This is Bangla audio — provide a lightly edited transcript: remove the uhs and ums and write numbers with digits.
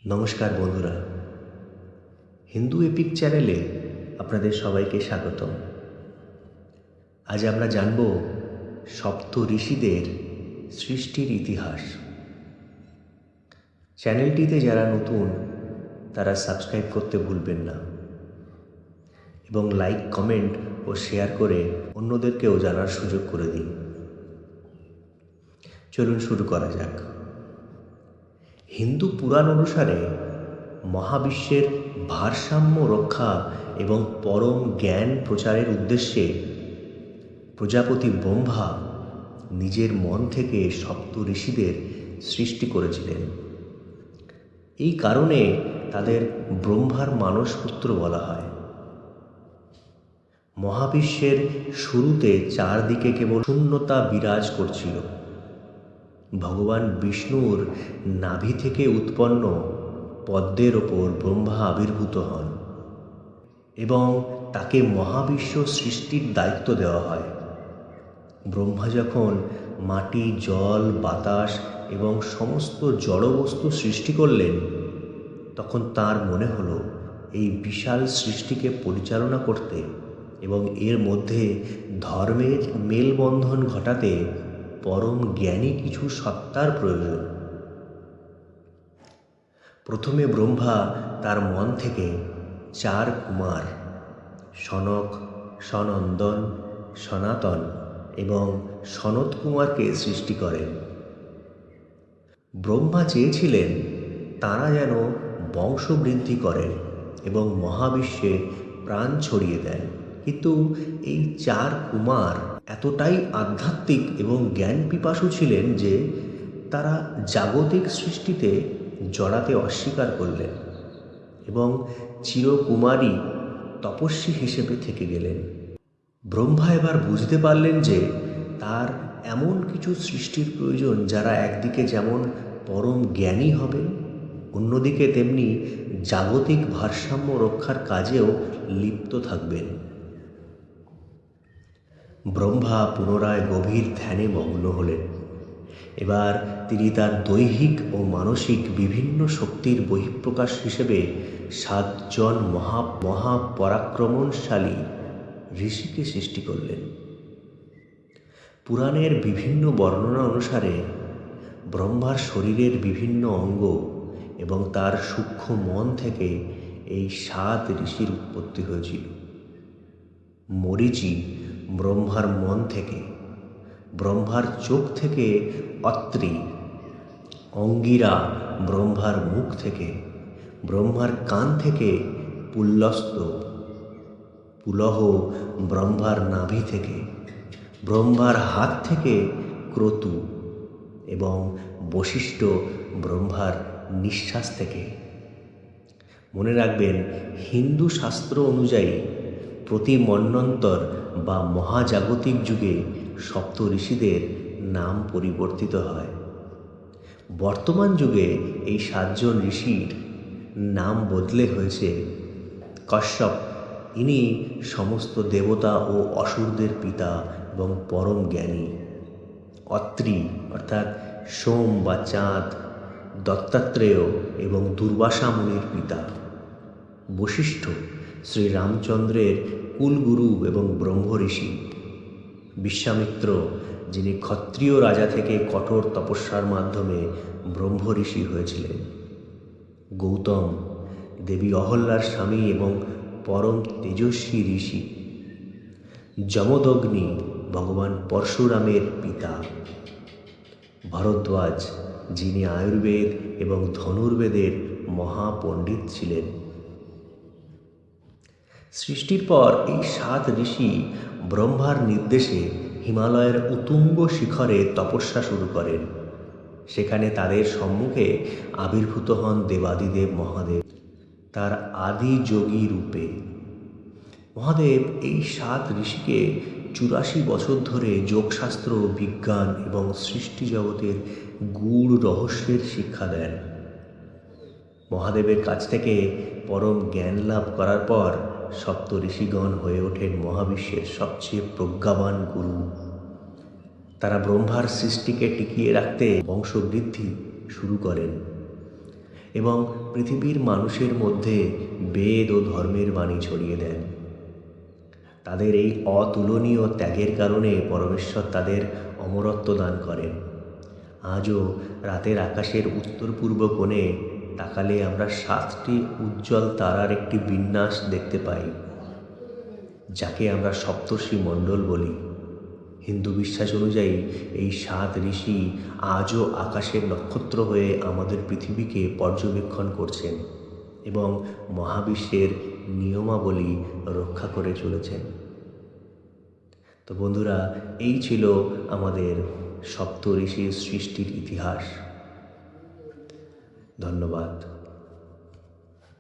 নমস্কার বন্ধুরা, হিন্দু এপিক চ্যানেলে আপনাদের সবাইকে স্বাগতম। আজ আমরা জানব সপ্ত ঋষিদের সৃষ্টির ইতিহাস। চ্যানেলটিতে যারা নতুন তারা সাবস্ক্রাইব করতে ভুলবেন না এবং লাইক, কমেন্ট ও শেয়ার করে অন্যদেরকেও জানার সুযোগ করে দিন। চলুন শুরু করা যাক। হিন্দু পুরাণ অনুসারে মহাবিশ্বের ভারসাম্য রক্ষা এবং পরম জ্ঞান প্রচারের উদ্দেশ্যে প্রজাপতি ব্রহ্মা নিজের মন থেকে সপ্ত ঋষিদের সৃষ্টি করেছিলেন। এই কারণে তাদের ব্রহ্মার মানসপুত্র বলা হয়। মহাবিশ্বের শুরুতে চারদিকে কেবল শূন্যতা বিরাজ করছিল। ভগবান বিষ্ণুর নাভি থেকে উৎপন্ন পদ্মের ওপর ব্রহ্মা আবির্ভূত হন এবং তাকে মহাবিশ্ব সৃষ্টির দায়িত্ব দেওয়া হয়। ব্রহ্মা যখন মাটি, জল, বাতাস এবং সমস্ত জড়বস্তু সৃষ্টি করলেন, তখন তার মনে হলো এই বিশাল সৃষ্টিকে পরিচালনা করতে এবং এর মধ্যে ধর্মের মেলবন্ধন ঘটাতে পরম জ্ঞানী কিছু সত্তার প্রয়োজন। প্রথমে ব্রহ্মা তার মন থেকে চার কুমার সনক, সনন্দন, সনাতন এবং সনত কুমারকে সৃষ্টি করেন। ব্রহ্মা চেয়েছিলেন তারা যেন বংশবৃদ্ধি করেন এবং মহাবিশ্বে প্রাণ ছড়িয়ে দেন। কিন্তু এই চার কুমার এতটাই আধ্যাত্মিক এবং জ্ঞান পিপাসু ছিলেন যে তারা জাগতিক সৃষ্টিতে জড়াতে অস্বীকার করলেন এবং চিরকুমারী তপস্বী হিসেবে থেকে গেলেন। ব্রহ্মা এবার বুঝতে পারলেন যে তার এমন কিছু সৃষ্টির প্রয়োজন যারা একদিকে যেমন পরম জ্ঞানী হবেন, অন্যদিকে তেমনি জাগতিক ভারসাম্য রক্ষার কাজেও লিপ্ত থাকবেন। ব্রহ্মা পুনরায় গভীর ধ্যানে মগ্ন হলেন। এবার তিনি তার দৈহিক ও মানসিক বিভিন্ন শক্তির বহিঃপ্রকাশ হিসেবে 7জন মহাপরাক্রমশালী ঋষিকে সৃষ্টি করলেন। পুরাণের বিভিন্ন বর্ণনা অনুসারে ব্রহ্মার শরীরের বিভিন্ন অঙ্গ এবং তার সূক্ষ্ম মন থেকে এই 7 ঋষির উৎপত্তি হয়েছিল। মরীচি ব্রহ্মার মন থেকে, ব্রহ্মার চোখ থেকে অত্রি, অঙ্গিরা ব্রহ্মার মুখ থেকে, ব্রহ্মার কান থেকে পুল্লস্ত, পুলহ ব্রহ্মার নাভি থেকে, ব্রহ্মার হাত থেকে ক্রতু এবং বশিষ্ঠ ব্রহ্মার নিঃশ্বাস থেকে। মনে রাখবেন, হিন্দু শাস্ত্র অনুযায়ী প্রতি মন্বন্তর বা মহাজাগতিক যুগে সপ্ত ঋষিদের নাম পরিবর্তিত হয়। বর্তমান যুগে এই 7জন ঋষির নাম বদলে হয়েছে কশ্যপ। ইনি সমস্ত দেবতা ও অসুরদের পিতা এবং পরম জ্ঞানী। অত্রি অর্থাৎ সোম বা চাঁদ, দত্তাত্রেয় এবং দুর্বাসা মুনির পিতা। বশিষ্ঠ শ্রীরামচন্দ্রের কুলগুরু এবং ব্রহ্ম ঋষি। বিশ্বামিত্র, যিনি ক্ষত্রিয় রাজা থেকে কঠোর তপস্যার মাধ্যমে ব্রহ্ম ঋষি হয়েছিলেন। গৌতম, দেবী অহল্যার স্বামী এবং পরম তেজস্বী ঋষি। যমদগ্নি, ভগবান পরশুরামের পিতা। ভরদ্বাজ, যিনি আয়ুর্বেদ এবং ধনুর্বেদের মহাপণ্ডিত ছিলেন। সৃষ্টির পর এই 7 ঋষি ব্রহ্মার নির্দেশে হিমালয়ের উতুঙ্গ শিখরে তপস্যা শুরু করেন। সেখানে তাদের সম্মুখে আবির্ভূত হন দেবাদিদেব মহাদেব তার আদি যোগী রূপে। মহাদেব এই 7 ঋষিকে 84 বছর ধরে যোগশাস্ত্র, বিজ্ঞান এবং সৃষ্টি জগতের গূঢ় রহস্যের শিক্ষা দেন। মহাদেবের কাছ থেকে পরম জ্ঞান লাভ করার পর সপ্ত ঋষিগণ হয়ে ওঠেন মহাবিশ্বের সবচেয়ে প্রজ্ঞাবান গুরু। তারা ব্রহ্মার সৃষ্টিকে টিকিয়ে রাখতে বংশবৃদ্ধি শুরু করেন এবং পৃথিবীর মানুষের মধ্যে বেদ ও ধর্মের বাণী ছড়িয়ে দেন। তাদের এই অতুলনীয় ত্যাগের কারণে পরমেশ্বর তাদের অমরত্ব দান করেন। আজও রাতের আকাশের উত্তর পূর্ব কোণে তাকালে আমরা 7টি উজ্জ্বল তারার একটি বিন্যাস দেখতে পাই, যাকে আমরা সপ্তর্ষি মণ্ডল বলি। হিন্দু বিশ্বাস অনুযায়ী এই 7 ঋষি আজও আকাশের নক্ষত্র হয়ে আমাদের পৃথিবীকে পর্যবেক্ষণ করছেন এবং মহাবিশ্বের নিয়মাবলী রক্ষা করে চলেছেন। তো বন্ধুরা, এই ছিল আমাদের সপ্ত ঋষির সৃষ্টির ইতিহাস। ধন্যবাদ।